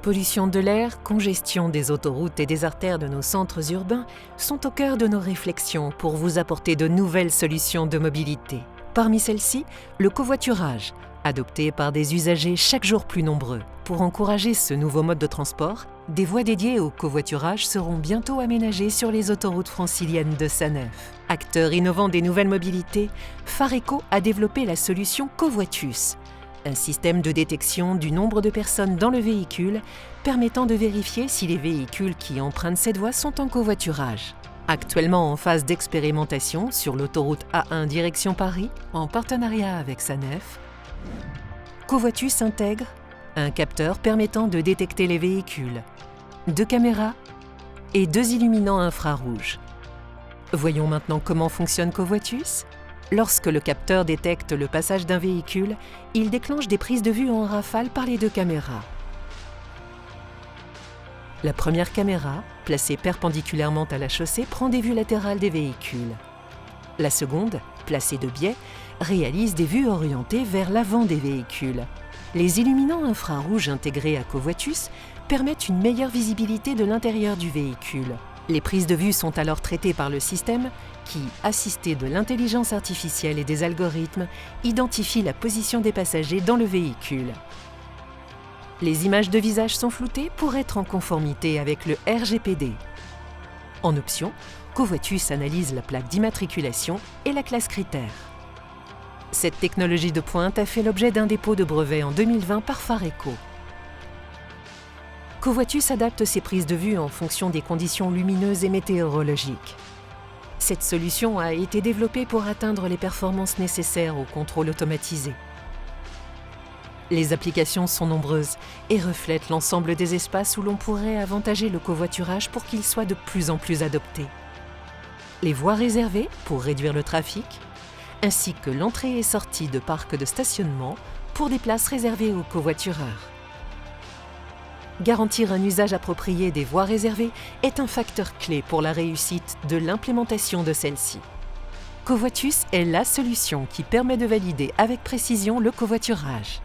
Pollution de l'air, congestion des autoroutes et des artères de nos centres urbains sont au cœur de nos réflexions pour vous apporter de nouvelles solutions de mobilité. Parmi celles-ci, le covoiturage, adopté par des usagers chaque jour plus nombreux. Pour encourager ce nouveau mode de transport, des voies dédiées au covoiturage seront bientôt aménagées sur les autoroutes franciliennes de Sanef. Acteur innovant des nouvelles mobilités, Fareco a développé la solution Covoitus, un système de détection du nombre de personnes dans le véhicule permettant de vérifier si les véhicules qui empruntent cette voie sont en covoiturage. Actuellement en phase d'expérimentation sur l'autoroute A1 direction Paris, en partenariat avec Sanef, Covoitus intègre un capteur permettant de détecter les véhicules, 2 caméras et 2 illuminants infrarouges. Voyons maintenant comment fonctionne Covoitus. Lorsque le capteur détecte le passage d'un véhicule, il déclenche des prises de vue en rafale par les 2 caméras. La première caméra, placée perpendiculairement à la chaussée, prend des vues latérales des véhicules. La seconde, placée de biais, réalise des vues orientées vers l'avant des véhicules. Les illuminants infrarouges intégrés à Covoitus permettent une meilleure visibilité de l'intérieur du véhicule. Les prises de vue sont alors traitées par le système qui, assisté de l'intelligence artificielle et des algorithmes, identifie la position des passagers dans le véhicule. Les images de visage sont floutées pour être en conformité avec le RGPD. En option, Covoitus analyse la plaque d'immatriculation et la classe critère. Cette technologie de pointe a fait l'objet d'un dépôt de brevet en 2020 par Fareco. Covoitus adapte ses prises de vue en fonction des conditions lumineuses et météorologiques. Cette solution a été développée pour atteindre les performances nécessaires au contrôle automatisé. Les applications sont nombreuses et reflètent l'ensemble des espaces où l'on pourrait avantager le covoiturage pour qu'il soit de plus en plus adopté. Les voies réservées pour réduire le trafic, ainsi que l'entrée et sortie de parcs de stationnement pour des places réservées aux covoitureurs. Garantir un usage approprié des voies réservées est un facteur clé pour la réussite de l'implémentation de celle-ci. Covoitus est la solution qui permet de valider avec précision le covoiturage.